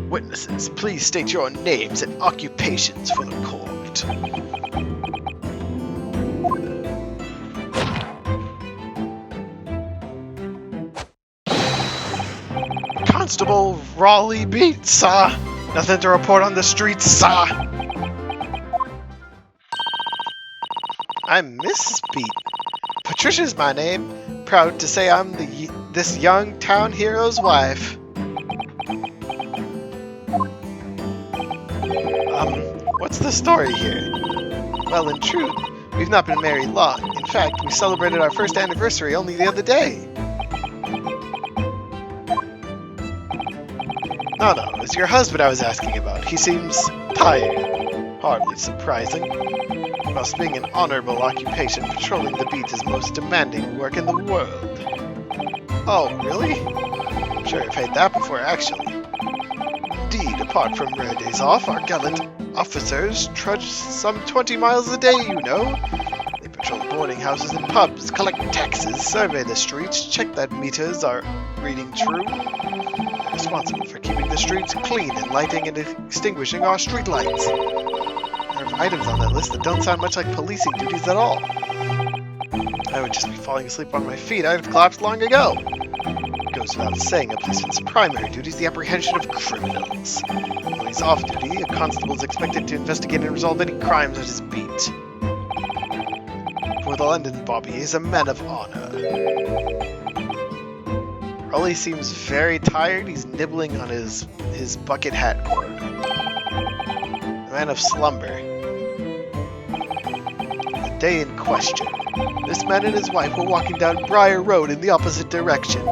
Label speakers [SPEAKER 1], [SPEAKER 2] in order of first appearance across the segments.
[SPEAKER 1] Witnesses, please state your names and occupations for the court. Constable Raleigh Beat, sir. Nothing to report on the streets, sir. I'm Miss Beat. Patricia's my name. Proud to say I'm this young town hero's wife. What's the story here? Well, in truth, we've not been married long. In fact, we celebrated our first anniversary only the other day. No, it's your husband I was asking about. He seems tired. Hardly surprising. Whilst being an honorable occupation, patrolling the beat is most demanding work in the world. Oh, really? I'm sure I've heard that before, actually. Indeed, apart from rare days off, our gallant officers trudge some 20 miles a day, you know. They patrol boarding houses and pubs, collect taxes, survey the streets, check that meters are reading true. They're responsible for keeping the streets clean and lighting and extinguishing our streetlights. There are items on that list that don't sound much like policing duties at all. I would just be falling asleep on my feet. I'd have collapsed long ago. It goes without saying, a policeman's primary duty is the apprehension of criminals. When he's off duty, a constable is expected to investigate and resolve any crimes at his beat. For the London Bobby, he's a man of honor. Raleigh seems very tired. He's nibbling on his bucket hat cord. A man of slumber. The day in question. This man and his wife were walking down Briar Road in the opposite direction.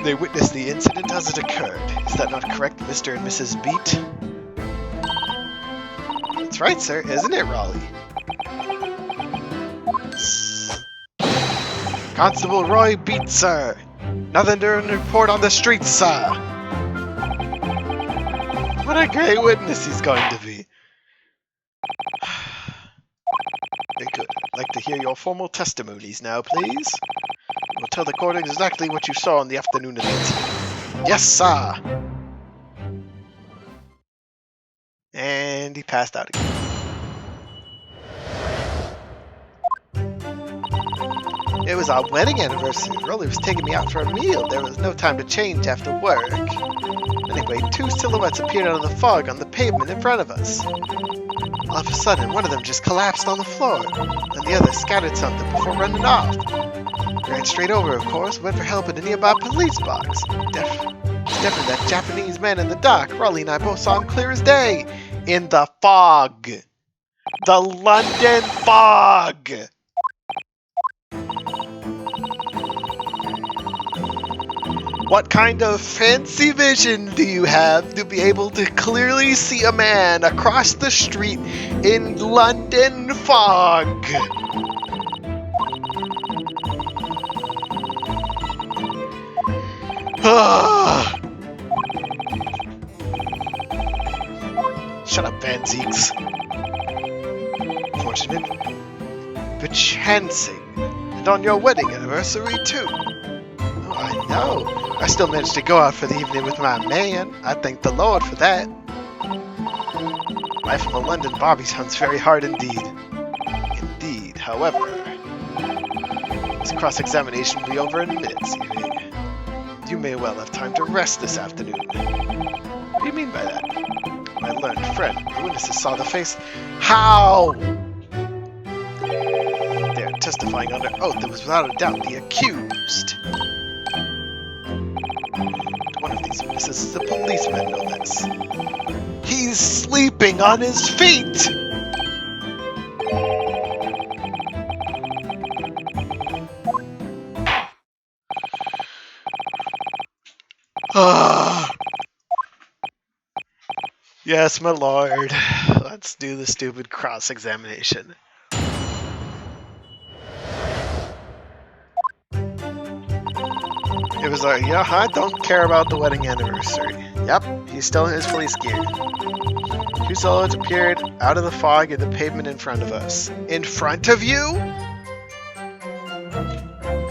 [SPEAKER 1] They witnessed the incident as it occurred. Is that not correct, Mr. and Mrs. Beat? That's right, sir, isn't it, Raleigh? Constable Roy Beat, sir. Nothing to report on the streets, sir. What a great witness he's going to be. Very good. I'd like to hear your formal testimonies now, please. You will tell the court exactly what you saw on the afternoon of the incident. Yes, sir! And he passed out again. It was our wedding anniversary. Rolly was taking me out for a meal. There was no time to change after work. Anyway, two silhouettes appeared out of the fog on the pavement in front of us. All of a sudden, one of them just collapsed on the floor, and the other scattered something before running off. Ran straight over, of course, went for help in a nearby police box. Definitely that Japanese man in the dock. Raleigh and I both saw him clear as day. In the fog. The London fog! What kind of fancy vision do you have to be able to clearly see a man across the street in London fog? Shut up, Van Zeeks. Fortunate. But chancing. And on your wedding anniversary, too. Oh, I know. I still managed to go out for the evening with my man. I thank the Lord for that. Life of a London Bobby sounds very hard indeed. Indeed, however, this cross-examination will be over in minutes, You may well have time to rest this afternoon. What do you mean by that? My learned friend, the witnesses saw the face. How? They are testifying under oath that was without a doubt the accused. One of these witnesses is a policeman, no less. He's sleeping on his feet! Yes, my lord. Let's do the stupid cross-examination. It was like, I don't care about the wedding anniversary. Yep, he's still in his police gear. Two silhouettes appeared out of the fog in the pavement in front of us. In front of you?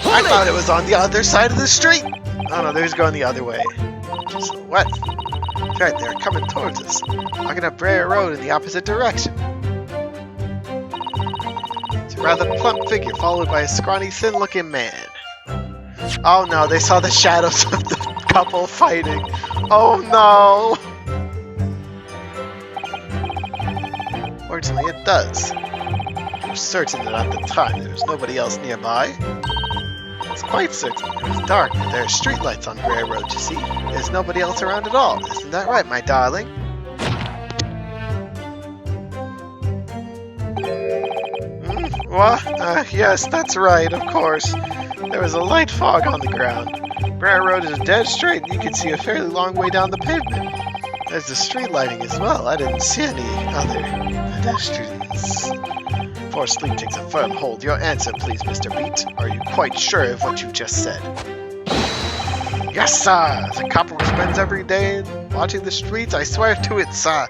[SPEAKER 1] I thought it was on the other side of the street. Oh no, they're just going the other way. Just what? That's right, they're coming towards us. Walking up Brer Road in the opposite direction. It's a rather plump figure followed by a scrawny, thin-looking man. Oh no, they saw the shadows of the couple fighting. Oh no! Fortunately, it does. We're certain that at the time there was nobody else nearby. It's quite certain it was dark, but there are streetlights on Brer Road, you see. There's nobody else around at all. Isn't that right, my darling? What? Yes, that's right, of course. There was a light fog on the ground. Brer Road is dead straight, and you can see a fairly long way down the pavement. There's the street lighting as well. I didn't see any other pedestrians. Before sleep takes a firm hold, your answer, please, Mr. Beat. Are you quite sure of what you just said? Yes, sir! The copper who spends every day watching the streets, I swear to it, sir.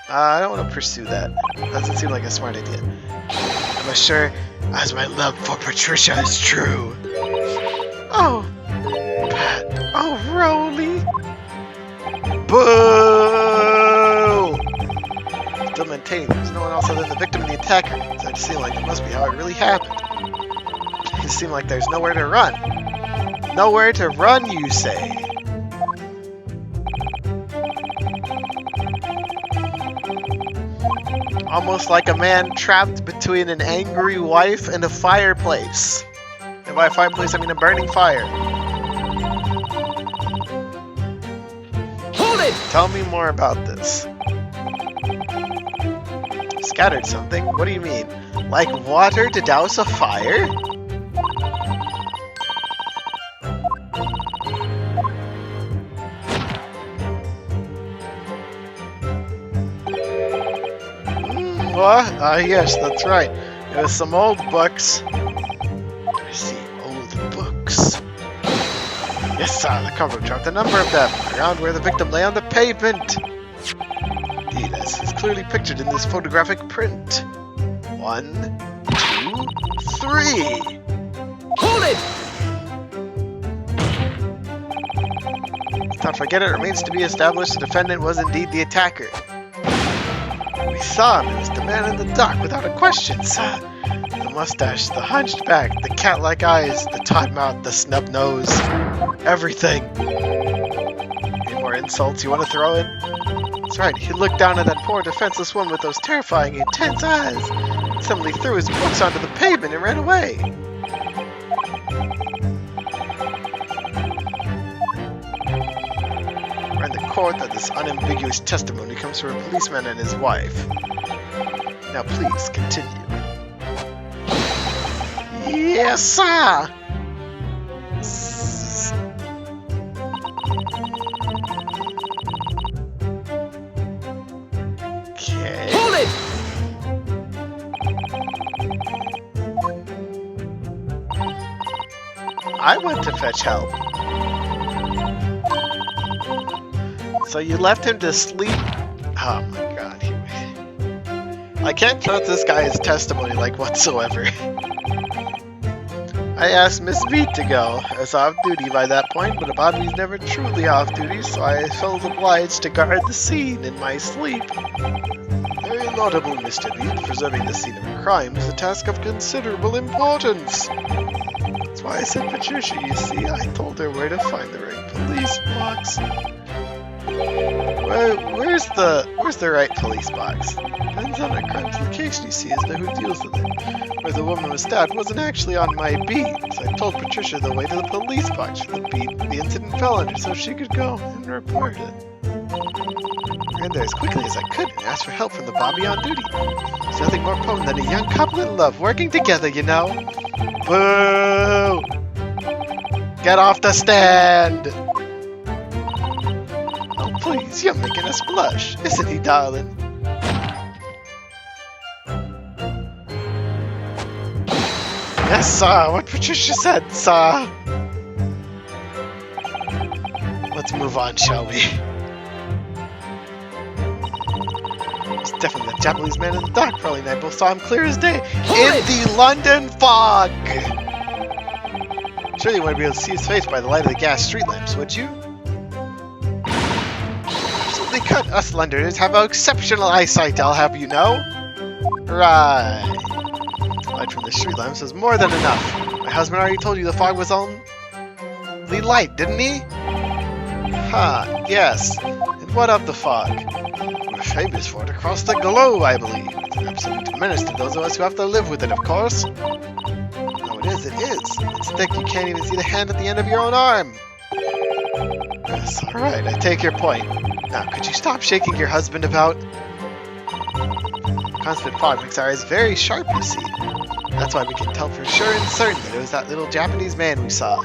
[SPEAKER 1] I don't want to pursue that. Doesn't seem like a smart idea. I'm as sure as my love for Patricia is true. Oh, Pat. Oh, Rolly. Boo! Still maintaining there's no one else other than the victim and the attacker. So it seems like that must be how it really happened. It seems like there's nowhere to run. Nowhere to run, you say? Almost like a man trapped between an angry wife and a fireplace. And by a fireplace, I mean a burning fire.
[SPEAKER 2] Hold it!
[SPEAKER 1] Tell me more about this. Scattered something? What do you mean? Like water to douse a fire? What? Yes, that's right. It was some old books. I see, old books. Yes, sir, the cover dropped a number of them around where the victim lay on the pavement. Indeed, as is clearly pictured in this photographic print. 1, 2, 3.
[SPEAKER 2] Hold it!
[SPEAKER 1] Let's not forget, it remains to be established the defendant was indeed the attacker. We saw him. It was the man in the dock, without a question, sir. The mustache, the hunched back, the cat-like eyes, the taut mouth, the snub nose. Everything. Any more insults you want to throw in? That's right. He looked down at that poor defenseless woman with those terrifying, intense eyes. Suddenly threw his books onto the pavement and ran away. We're in the court that this unambiguous testimony comes from a policeman and his wife. Now please, continue. Yes, sir! Okay.
[SPEAKER 2] Hold it!
[SPEAKER 1] I went to fetch help. So you left him to sleep? Oh my god. I can't trust this guy's testimony like whatsoever. I asked Miss Beat to go. I was off duty by that point, but Bobby's never truly off duty, so I felt obliged to guard the scene in my sleep. Very laudable, Mr. Beat. Preserving the scene of a crime is a task of considerable importance. That's why I said Patricia, you see. I told her where to find the right police box. Where's the right police box? Depends on a crime's location, you see, as to who deals with it. Where the woman was stabbed wasn't actually on my beat, so I told Patricia the way to the police box for the beat the incident fell under, so she could go and report it. I ran there as quickly as I could and asked for help from the Bobby on duty. There's nothing more potent than a young couple in love working together, you know. Boo! Get off the stand! Oh, please, you're making us blush, isn't he, darling? Yes, sir, what Patricia said, sir. Let's move on, shall we? It's definitely the Japanese man in the dock. Probably and I both saw him clear as day in the London fog. Surely you wouldn't be able to see his face by the light of the gas street lamps, would you? Absolutely cut. Us Londoners have exceptional eyesight, I'll have you know. Right. Light from the street lamps was more than enough. My husband already told you the fog was only light, didn't he? Huh, yes. And what of the fog? We're famous for it across the globe, I believe. It's an absolute menace to those of us who have to live with it, of course. Oh, it is, it is. It's thick, you can't even see the hand at the end of your own arm. Yes, alright, I take your point. Now, could you stop shaking your husband about? Constant fog makes our eyes very sharp, you see. That's why we can tell for sure and certain that it was that little Japanese man we saw.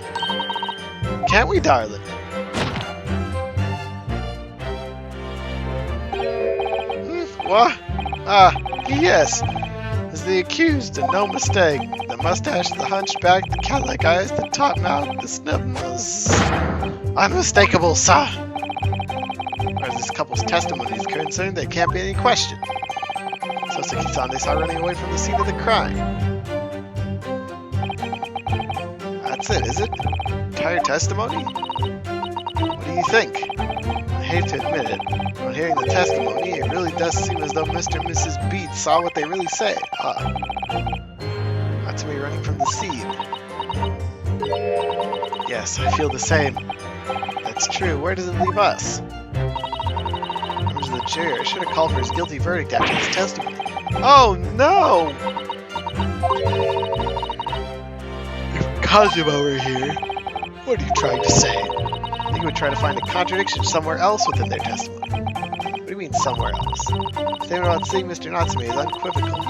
[SPEAKER 1] Can't we, darling? What? Ah, yes. Is the accused, and no mistake. The mustache, the hunchback, the cat-like eyes, the top mouth, the snub nose. Unmistakable, sir. As this couple's testimony is concerned, there can't be any question. So Saki-san, they saw running away from the scene of the crime. That's it, is it? Entire testimony? What do you think? I hate to admit it. On hearing the testimony, it really does seem as though Mr. and Mrs. Beats saw what they really say. Not to me running from the scene. Yes, I feel the same. That's true. Where does it leave us? Members of the jury, I should have called for his guilty verdict after his testimony. Oh no! Kazuma were here. What are you trying to say? I think we would try to find a contradiction somewhere else within their testimony. What do you mean somewhere else? The statement about seeing Mr. Natsume is unequivocal.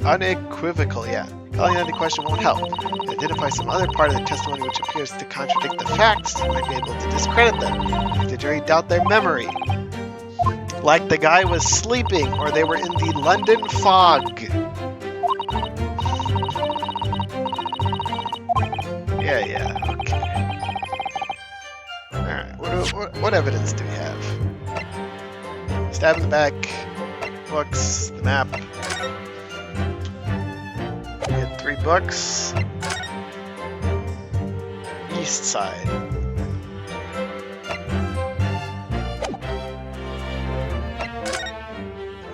[SPEAKER 1] Unequivocal, yeah. Calling that into question won't help. Identify some other part of the testimony which appears to contradict the facts. You might be able to discredit them. Make the jury doubt their memory. Like the guy was sleeping, or they were in the London fog. Yeah, okay. Alright, what evidence do we have? Stab in the back, books, the map. We had 3 books. East side.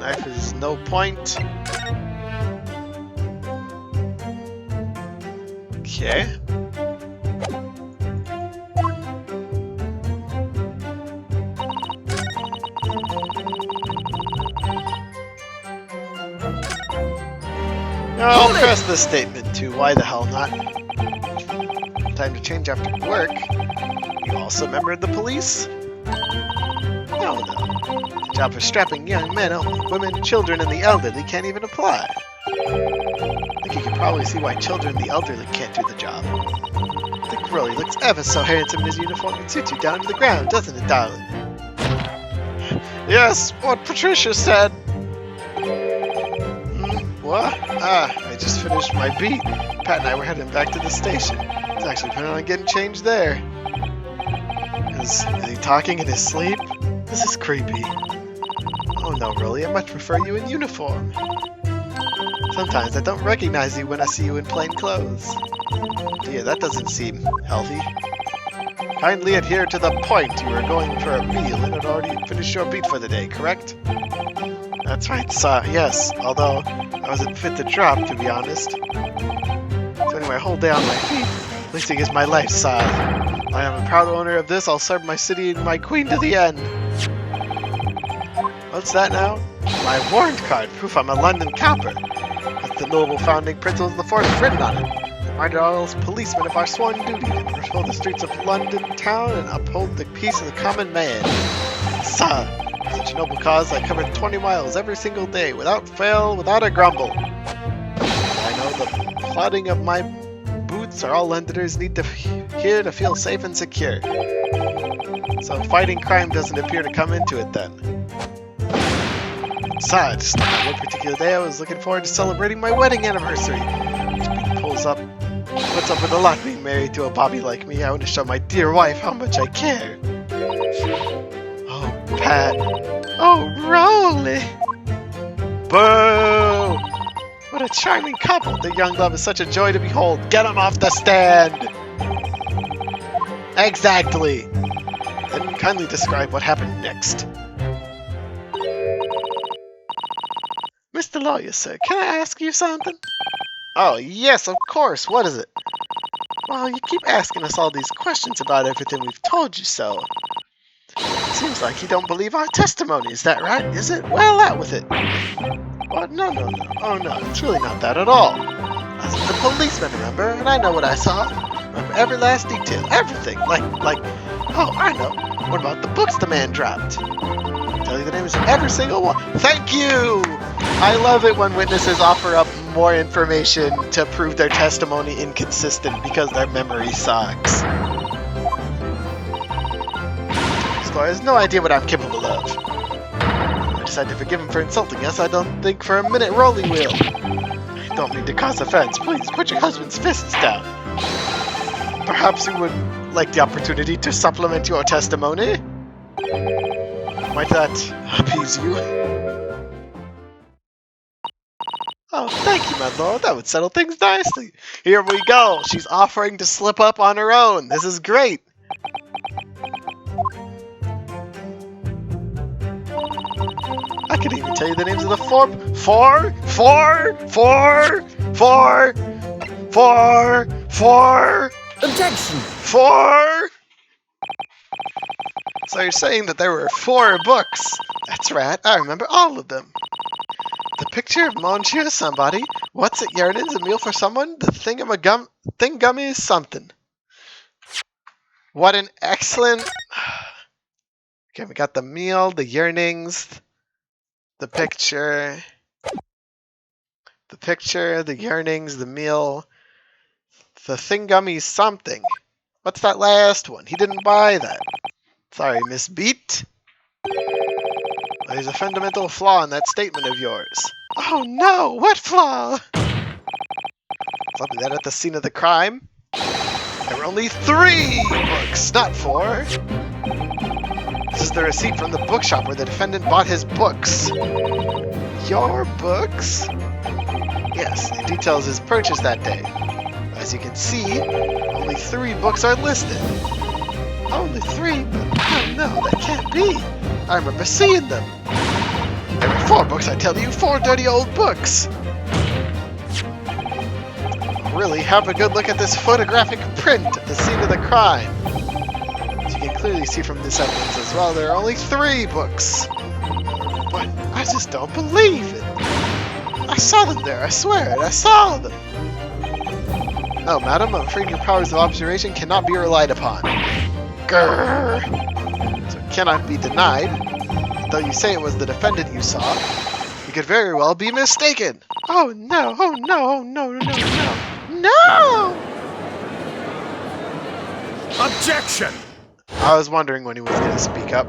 [SPEAKER 1] Knife is no point. Okay. I'll press the statement too. Why the hell not? Time to change after work. You also a member of the police? No. The job for strapping young men only. Women, children, and the elderly can't even apply. I think you can probably see why children and the elderly can't do the job. The girl, he looks ever so handsome in his uniform. It suits you down to the ground, doesn't it, darling? Yes, what Patricia said. What? I just finished my beat. Pat and I were heading back to the station. He's actually planning on getting changed there. Is he talking in his sleep? This is creepy. Oh no, really? I much prefer you in uniform. Sometimes I don't recognize you when I see you in plain clothes. Dear, that doesn't seem healthy. Kindly adhere to the point. You were going for a meal and had already finished your beat for the day, correct? That's right, sir, yes. Although, I wasn't fit to drop, to be honest. So anyway, a whole day on my feet. At least it gives my life, sir. I am a proud owner of this. I'll serve my city and my queen to the end. What's that now? My warrant card. Proof I'm a London copper. With the noble founding principles of the force written on it. Reminded all those policemen of our sworn duty to patrol the streets of London town and uphold the peace of the common man. Sir, such a noble cause, I covered 20 miles every single day, without fail, without a grumble. I know the plodding of my boots are all Londoners need to hear to feel safe and secure. So fighting crime doesn't appear to come into it then. Besides, on one particular day I was looking forward to celebrating my wedding anniversary. Which puts up with a lot being married to a bobby like me. I want to show my dear wife how much I care. Oh, Pat. Oh, Rolly. Boo! What a a charming couple. Their young love is such a joy to behold. Get them off the stand! Exactly! Then kindly describe what happened next. Mr. Lawyer, sir, can I ask you something? Oh, yes, of course. What is it? Well, you keep asking us all these questions about everything we've told you so. Seems like you don't believe our testimony, is that right? Is it? Well, out with it. What? No. Oh, no, it's really not that at all. I was the policeman, remember? And I know what I saw. Remember every last detail. Everything. Oh, I know. What about the books the man dropped? Tell you the names of every single one. Thank you! I love it when witnesses offer up more information to prove their testimony inconsistent because their memory sucks. This lawyer has no idea what I'm capable of. I decided to forgive him for insulting us. I don't think for a minute Rolly will. I don't mean to cause offense. Please, put your husband's fists down. Perhaps you would like the opportunity to supplement your testimony? Might that appease you? Oh, thank you, my lord. That would settle things nicely. Here we go. She's offering to slip up on her own. This is great. I could even tell you the names of the four
[SPEAKER 2] Objection!
[SPEAKER 1] four. So you're saying that there were 4 books? That's right. I remember all of them. The picture of Monsieur somebody. What's it, yearnings? A meal for someone? The thingummy is something. What an excellent... Okay, we got the meal, the yearnings, the picture, the yearnings, the meal, the thingummy something. What's that last one? He didn't buy that. Sorry, Miss Beat. There's a fundamental flaw in that statement of yours. Oh no, what flaw? Something that at the scene of the crime, there were only 3 books, not 4. This is the receipt from the bookshop where the defendant bought his books. Your books? Yes, it details his purchase that day. As you can see, only 3 books are listed. Only 3? But oh no, that can't be. I remember seeing them. There were 4 books, I tell you, 4 dirty old books. Really, have a good look at this photographic print of the scene of the crime. As you can clearly see from this evidence as well, there are only 3 books. But I just don't believe it. I saw them there, I swear it, I saw them. No, madam, I'm afraid your powers of observation cannot be relied upon. Grrr. So it cannot be denied. Though you say it was the defendant you saw, you could very well be mistaken. Oh no, oh no, oh no, no, no, no!
[SPEAKER 2] Objection!
[SPEAKER 1] I was wondering when he was going to speak up.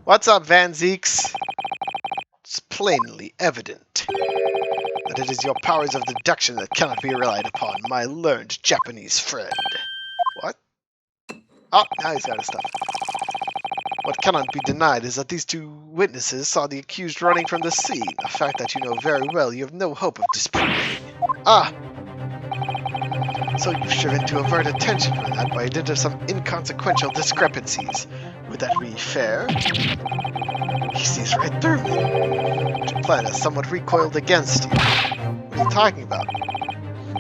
[SPEAKER 1] What's up, Van Zeeks? It's plainly evident that it is your powers of deduction that cannot be relied upon, my learned Japanese friend. What? Oh, now he's got his stuff. What cannot be denied is that these 2 witnesses saw the accused running from the scene, a fact that you know very well you have no hope of disproving. Ah! So you've striven to avert attention from that by dint of some inconsequential discrepancies. Would that be fair? He sees right through me. Your plan has somewhat recoiled against you. What are you talking about?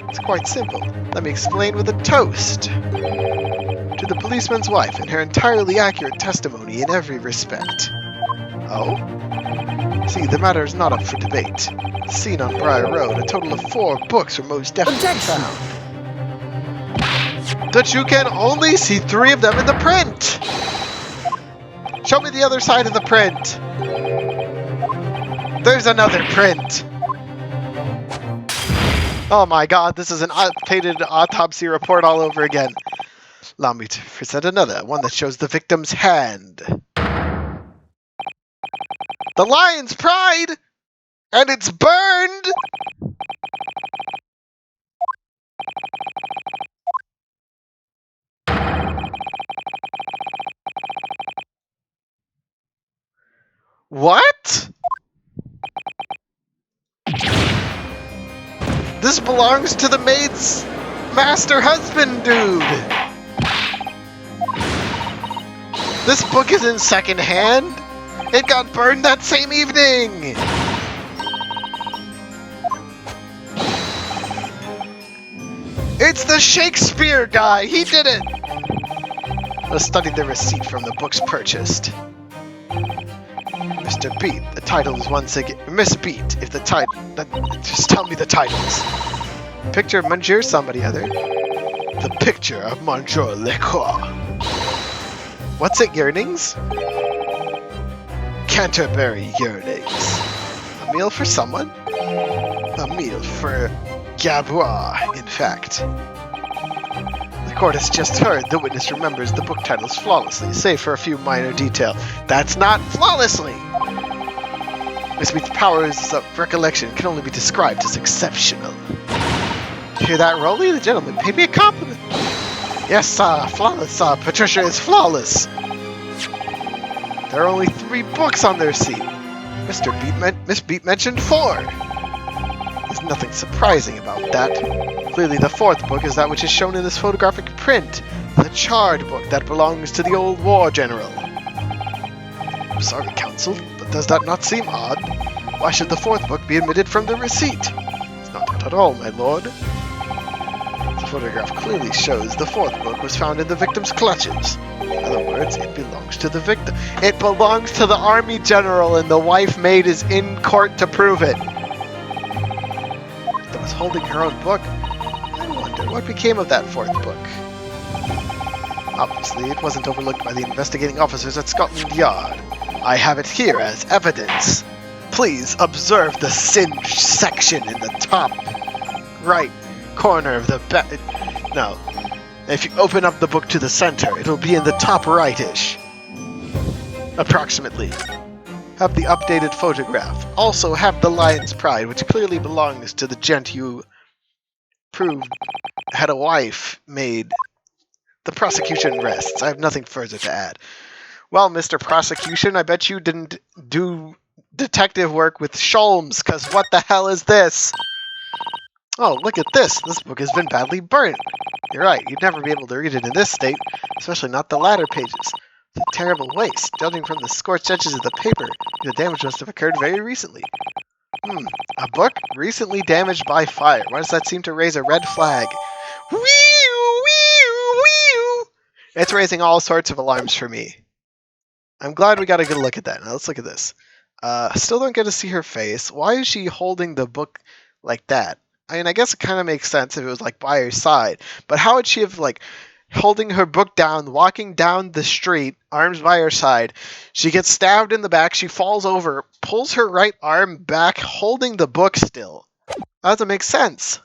[SPEAKER 1] It's quite simple. Let me explain with a toast. To the policeman's wife and her entirely accurate testimony in every respect. Oh? See, the matter is not up for debate. Seen on Briar Road, a total of 4 books were most definitely found. But you can only see 3 of them in the print! Show me the other side of the print! There's another print! Oh my god, this is an updated autopsy report all over again. Allow me to present another, one that shows the victim's hand. The lion's pride! And it's burned! What? This belongs to the maid's master husband, dude! This book is in second hand? It got burned that same evening! It's the Shakespeare guy! He did it! Let's study the receipt from the books purchased. Mr. Beat, the title is once again... Miss Beat, if the title... Just tell me the titles. Picture of Monsieur somebody other. The picture of Monsieur Lecroix. What's it, yearnings? Canterbury yearnings. A meal for someone? A meal for Gabois, in fact. The court has just heard. The witness remembers the book titles flawlessly, save for a few minor details. That's not flawlessly! Miss Beat's powers of recollection can only be described as exceptional. Hear that, Rolly? The gentleman paid me a compliment. Yes, flawless, Patricia is flawless. There are only 3 books on their seat. Miss Beat mentioned 4. There's nothing surprising about that. Clearly the 4th book is that which is shown in this photographic print. The charred book that belongs to the old war general. I'm sorry, counsel, but does that not seem odd? Why should the 4th book be omitted from the receipt? It's not that at all, my lord. The photograph clearly shows the 4th book was found in the victim's clutches. In other words, it belongs to the victim. It belongs to the army general, and the wife maid is in court to prove it. That was holding her own book. I wonder what became of that 4th book. Obviously, it wasn't overlooked by the investigating officers at Scotland Yard. I have it here as evidence. Please observe the singed section in the top right corner of the No. If you open up the book to the center, it'll be in the top right-ish. Approximately. Have the updated photograph. Also have the lion's pride, which clearly belongs to the gent you proved had a wife made. The prosecution rests. I have nothing further to add. Well, Mr. Prosecution, I bet you didn't do detective work with Sholmes, because what the hell is this? Oh, look at this. This book has been badly burnt. You're right, you'd never be able to read it in this state, especially not the latter pages. It's a terrible waste. Judging from the scorched edges of the paper, the damage must have occurred very recently. A book recently damaged by fire. Why does that seem to raise a red flag? Wee-oo, wee-oo, wee-oo. It's raising all sorts of alarms for me. I'm glad we got a good look at that. Now let's look at this. Still don't get to see her face. Why is she holding the book like that? I mean, I guess it kind of makes sense if it was like by her side. But how would she have like holding her book down, walking down the street, arms by her side? She gets stabbed in the back. She falls over, pulls her right arm back, holding the book still. That doesn't make sense.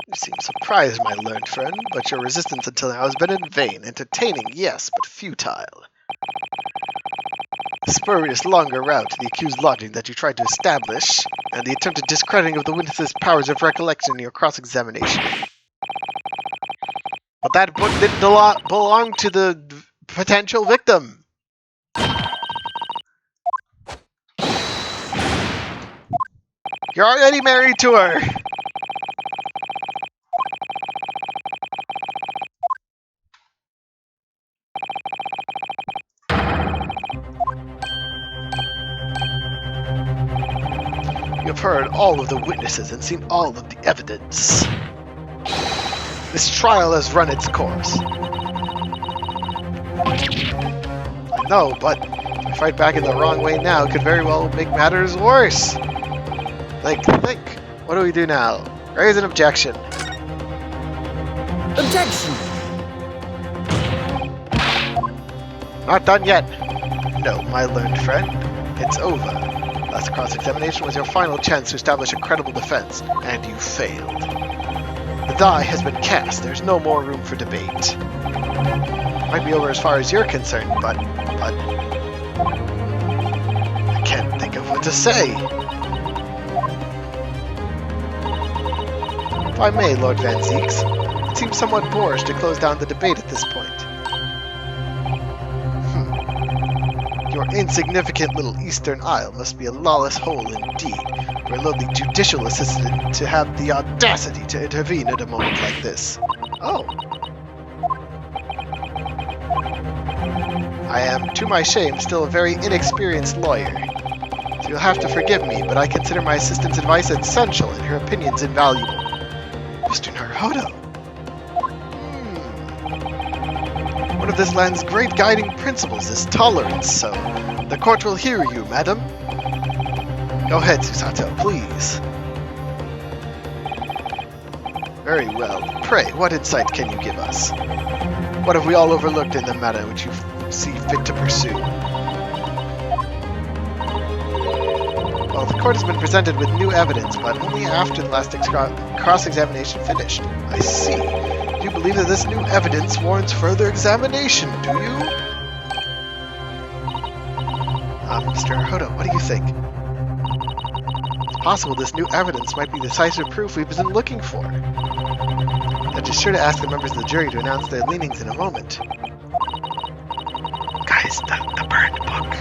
[SPEAKER 1] You seem surprised, my learned friend, but your resistance until now has been in vain. Entertaining, yes, but futile. The spurious longer route to the accused lodging that you tried to establish, and the attempted discrediting of the witness's powers of recollection in your cross-examination. But that book didn't belong to the potential victim. You're already married to her. You've heard all of the witnesses and seen all of the evidence. This trial has run its course. I know, but if I fight back in the wrong way now, it could very well make matters worse. Think. What do we do now? Raise an objection.
[SPEAKER 2] Objection!
[SPEAKER 1] Not done yet. No, my learned friend. It's over. Last cross-examination was your final chance to establish a credible defense, and you failed. The die has been cast. There's no more room for debate. Might be over as far as you're concerned, but I can't think of what to say. If I may, Lord Van Zeeks, it seems somewhat boorish to close down the debate at this point. Your insignificant little Eastern Isle must be a lawless hole indeed, for a lowly judicial assistant to have the audacity to intervene at a moment like this. Oh. I am, to my shame, still a very inexperienced lawyer. So you'll have to forgive me, but I consider my assistant's advice essential and her opinions invaluable. Mr. Naruhodo. One of this land's great guiding principles is tolerance, so the court will hear you, madam. Go ahead, Susato, please. Very well. Pray, what insight can you give us? What have we all overlooked in the matter which you see fit to pursue? Well, the court has been presented with new evidence, but only after the last cross-examination finished. I see. Do you believe that this new evidence warrants further examination, do you? Mr. Naruhodo, what do you think? It's possible this new evidence might be decisive proof we've been looking for. Now just sure to ask the members of the jury to announce their leanings in a moment. Guys, the burned book.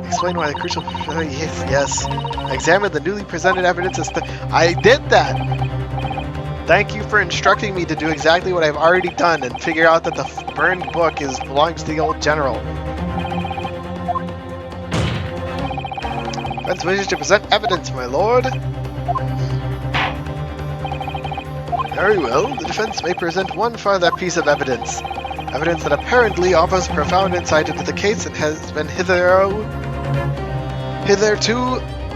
[SPEAKER 1] Explain why the crucial... yes. Examine the newly presented evidence as I did that! Thank you for instructing me to do exactly what I've already done and figure out that the burned book belongs to the old general. Defense wishes to present evidence, my lord. Very well, the defense may present one further piece of evidence. Evidence that apparently offers profound insight into the case and has been hitherto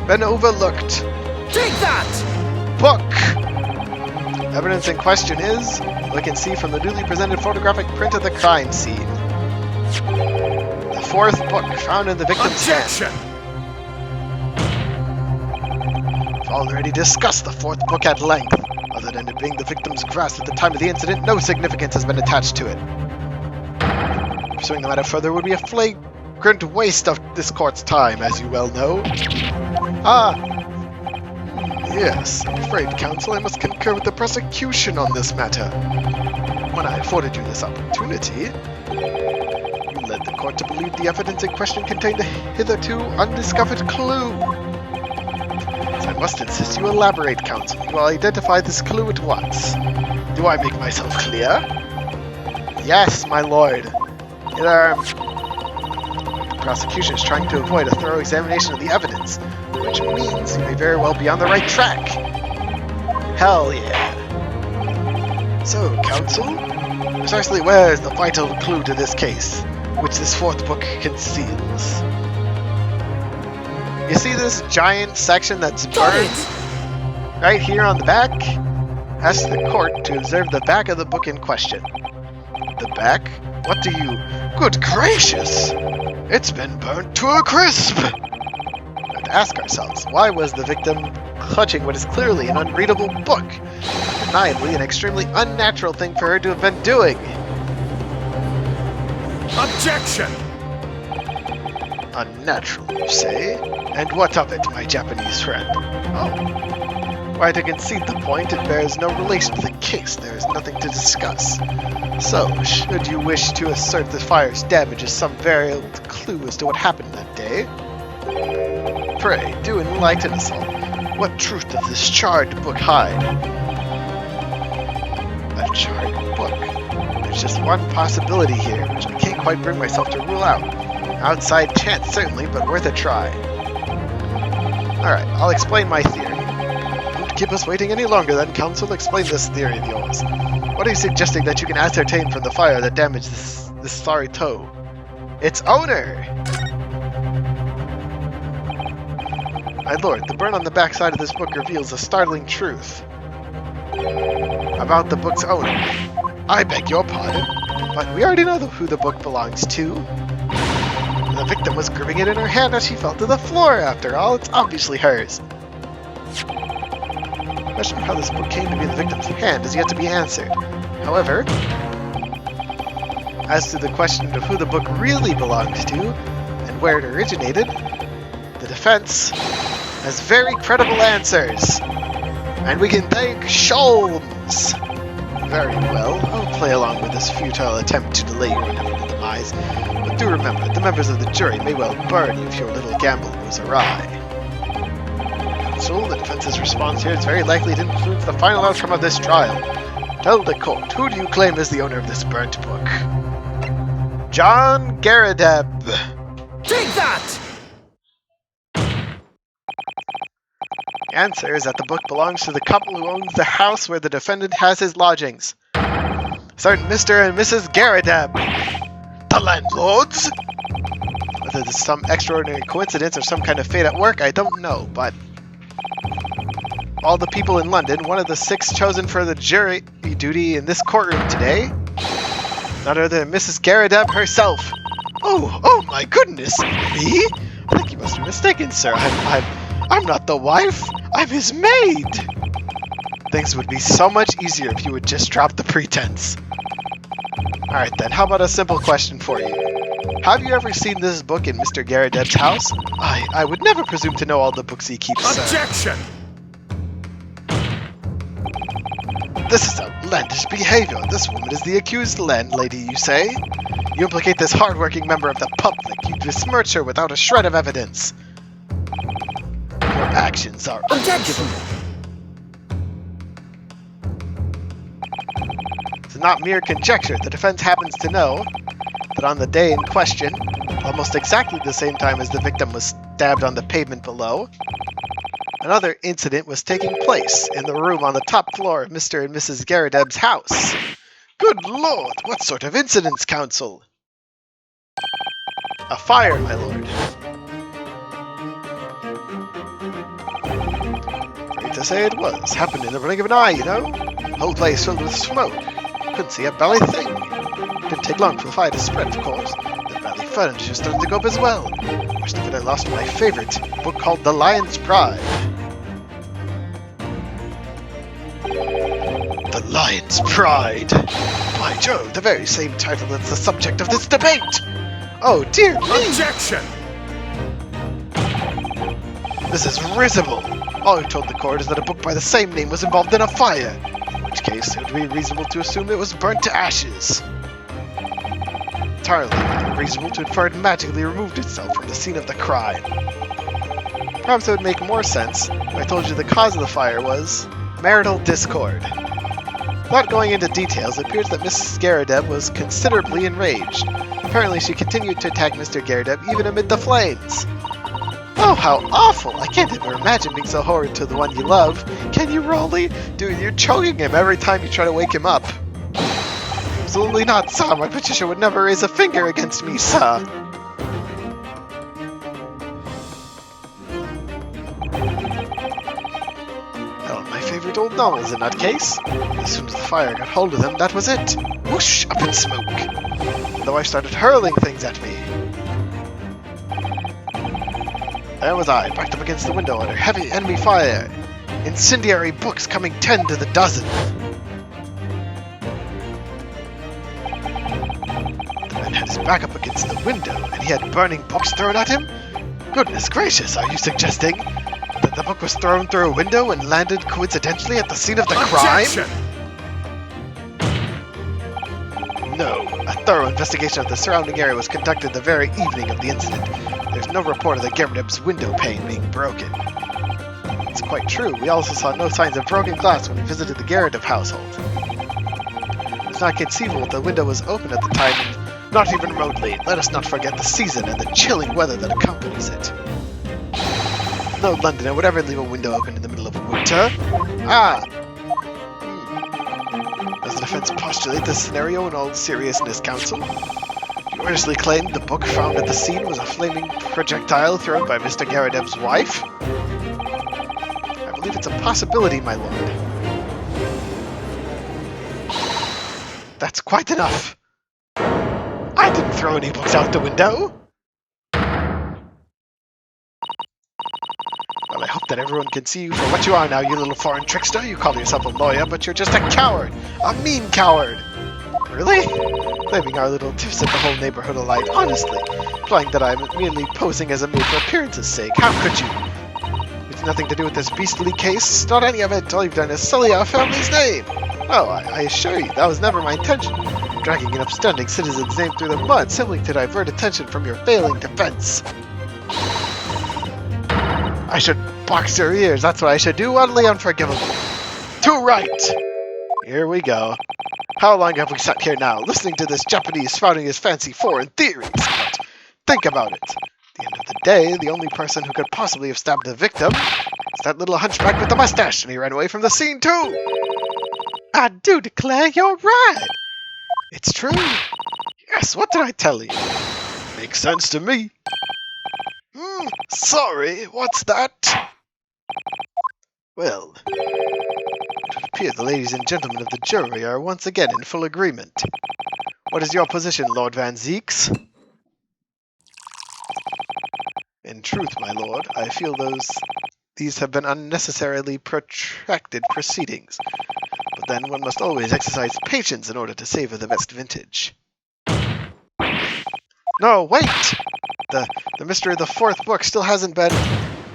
[SPEAKER 1] been overlooked.
[SPEAKER 2] Take that!
[SPEAKER 1] Book! Evidence in question is, we can see from the newly presented photographic print of the crime scene. The fourth book found in the victim's
[SPEAKER 2] Objection!
[SPEAKER 1] hand. We've already discussed the fourth book at length. Other than it being the victim's grasp at the time of the incident, no significance has been attached to it. Pursuing the matter further would be a flagrant waste of this court's time, as you well know. Yes, I'm afraid, counsel, I must concur with the prosecution on this matter. When I afforded you this opportunity, you led the court to believe the evidence in question contained a hitherto undiscovered clue. So I must insist you elaborate, counsel. You will identify this clue at once. Do I make myself clear? Yes, my lord. The prosecution is trying to avoid a thorough examination of the evidence, which means you may very well be on the right track. Hell yeah. So, counsel, precisely where is the vital clue to this case, which this fourth book conceals? You see this giant section that's burned? Right here on the back? Ask the court to observe the back of the book in question. The back? What do you... Good gracious! It's been burnt to a crisp! To ask ourselves, why was the victim clutching what is clearly an unreadable book? Undeniably an extremely unnatural thing for her to have been doing.
[SPEAKER 2] Objection!
[SPEAKER 1] Unnatural, you say? And what of it, my Japanese friend? Oh. Why, to concede the point, it bears no relation to the case. There is nothing to discuss. So, should you wish to assert the fire's damage as some variable clue as to what happened that day, pray, do enlighten us all. What truth does this charred book hide? A charred book? There's just one possibility here, which I can't quite bring myself to rule out. Outside chance, certainly, but worth a try. Alright, I'll explain my theory. Don't keep us waiting any longer then, counsel. Explain this theory of yours. What are you suggesting that you can ascertain from the fire that damaged this sorry toe? Its owner! My lord, the burn on the backside of this book reveals a startling truth about the book's owner. I beg your pardon, but we already know who the book belongs to. The victim was gripping it in her hand as she fell to the floor. After all, it's obviously hers. The question of how this book came to be in the victim's hand is yet to be answered. However, as to the question of who the book really belongs to and where it originated, the defense has very credible answers. And we can thank Sholmes. Very well. I'll play along with this futile attempt to delay your inevitable demise. But do remember, the members of the jury may well burn you if your little gamble goes awry. So, the defense's response here is very likely to influence the final outcome of this trial. Tell the court, who do you claim is the owner of this burnt book? John Garadeb.
[SPEAKER 2] Take that!
[SPEAKER 1] The answer is that the book belongs to the couple who owns the house where the defendant has his lodgings. Certain Mr. and Mrs. Garadeb. The landlords? Whether this is some extraordinary coincidence or some kind of fate at work, I don't know, but all the people in London, one of the 6 chosen for the jury duty in this courtroom today, none other than Mrs. Garadeb herself. Oh my goodness, me? I think you must be mistaken, sir. I'm not the wife. I'm his maid. Things would be so much easier if you would just drop the pretense. Alright then, how about a simple question for you? Have you ever seen this book in Mr. Garadeb's house? I would never presume to know all the books he keeps, sir.
[SPEAKER 2] Objection!
[SPEAKER 1] This is outlandish behavior. This woman is the accused landlady, you say? You implicate this hard-working member of the public. You besmirch her without a shred of evidence. Your actions are unforgivable. It's not mere conjecture. The defense happens to know that on the day in question, almost exactly the same time as the victim was stabbed on the pavement below, another incident was taking place in the room on the top floor of Mr. and Mrs. Garadeb's house. Good lord, what sort of incidents, counsel? A fire, my lord. Great to say it was. Happened in the blink of an eye, you know. Whole place filled with smoke. Couldn't see a belly thing. Didn't take long for the fire to spread, of course. The belly furniture started to go up as well. Worst of it, I lost my favorite book called The Lion's Pride. The Lion's Pride! By Jove, the very same title that's the subject of this debate! Oh dear me!
[SPEAKER 2] Objection!
[SPEAKER 1] This is risible! All you told the court is that a book by the same name was involved in a fire, in which case it would be reasonable to assume it was burnt to ashes. Entirely unreasonable to infer it magically removed itself from the scene of the crime. Perhaps it would make more sense if I told you the cause of the fire was marital discord. Without going into details, it appears that Mrs. Garadeb was considerably enraged. Apparently she continued to attack Mr. Garadeb even amid the flames. Oh, how awful! I can't ever imagine being so horrid to the one you love. Can you, Raleigh? Dude, you're choking him every time you try to wake him up. Absolutely not, sir. My Patricia would never raise a finger against me, sir. Favorite old novels in that case. As soon as the fire got hold of them, that was it. Whoosh, up in smoke. The wife started hurling things at me. There was I, backed up against the window under heavy enemy fire. Incendiary books coming 10 to the dozen. The man had his back up against the window, and he had burning books thrown at him? Goodness gracious, are you suggesting that the book was thrown through a window and landed coincidentally at the scene of the
[SPEAKER 2] Objection!
[SPEAKER 1] crime? No. A thorough investigation of the surrounding area was conducted the very evening of the incident. There's no report of the Garadeb's window pane being broken. It's quite true. We also saw no signs of broken glass when we visited the Garadeb household. It's not conceivable that the window was open at the time, and not even remotely. Let us not forget the season and the chilling weather that accompanies it. No Londoner would ever leave a window open in the middle of winter. Does the defense postulate this scenario in all seriousness, counsel? You earnestly claimed the book found at the scene was a flaming projectile thrown by Mr. Garadeb's wife? I believe it's a possibility, my lord. That's quite enough. I didn't throw any books out the window. Well, I hope that everyone can see you for what you are now, you little foreign trickster. You call yourself a lawyer, but you're just a coward. A mean coward. Really? Claiming our little tiffs set the whole neighborhood alight, honestly. Implying that I'm merely posing as a maid for appearance's sake. How could you? It's nothing to do with this beastly case. Not any of it. All you've done is sully our family's name. No, I assure you, that was never my intention. Dragging an upstanding citizen's name through the mud simply to divert attention from your failing defense. I should box your ears, that's what I should do, utterly unforgivable. Too right! Here we go. How long have we sat here now, listening to this Japanese spouting his fancy foreign theories? But think about it. At the end of the day, the only person who could possibly have stabbed the victim is that little hunchback with the mustache, and he ran away from the scene too! I do declare you're right! It's true! Yes, what did I tell you? Makes sense to me. Sorry, what's that? Well, it would appear the ladies and gentlemen of the jury are once again in full agreement. What is your position, Lord Van Zeeks? In truth, my lord, I feel these have been unnecessarily protracted proceedings. But then one must always exercise patience in order to savor the best vintage. No, wait! The mystery of the fourth book still hasn't been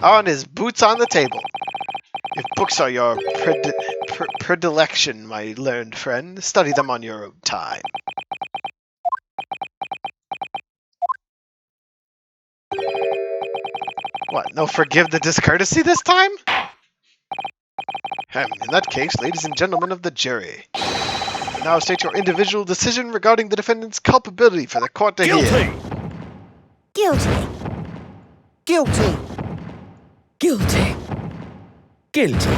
[SPEAKER 1] on his boots on the table. If books are your predilection, my learned friend, study them on your own time. What, no forgive the discourtesy this time? In that case, ladies and gentlemen of the jury, now state your individual decision regarding the defendant's culpability for the court to hear.
[SPEAKER 2] Guilty. Guilty. Guilty. Guilty.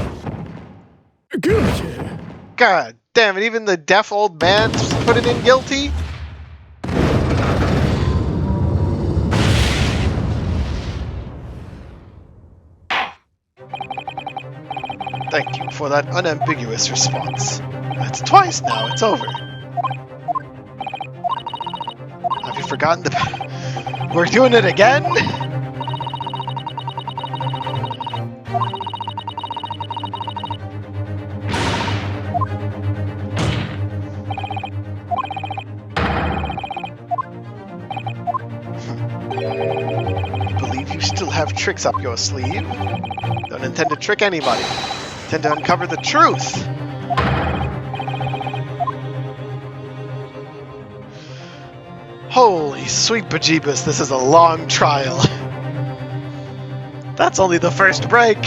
[SPEAKER 2] Guilty.
[SPEAKER 1] God damn it, even the deaf old man's putting in guilty? Thank you for that unambiguous response. That's twice now, it's over. Have you forgotten the... We're doing it again? You believe you still have tricks up your sleeve? Don't intend to trick anybody. Intend to uncover the truth. Holy sweet bejeebus, this is a long trial. That's only the first break.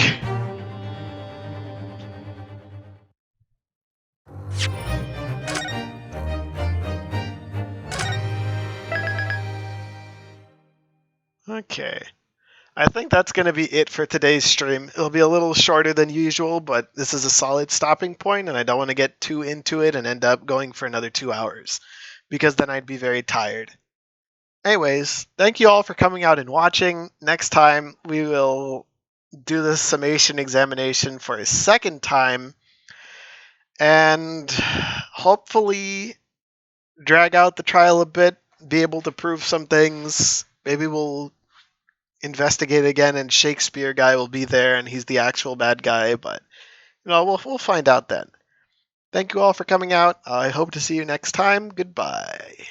[SPEAKER 1] Okay. I think that's going to be it for today's stream. It'll be a little shorter than usual, but this is a solid stopping point, and I don't want to get too into it and end up going for another 2 hours, because then I'd be very tired. Anyways, thank you all for coming out and watching. Next time, we will do the summation examination for a second time, and hopefully drag out the trial a bit, be able to prove some things. Maybe we'll investigate again, and Shakespeare guy will be there, and he's the actual bad guy. But we'll find out then. Thank you all for coming out. I hope to see you next time. Goodbye.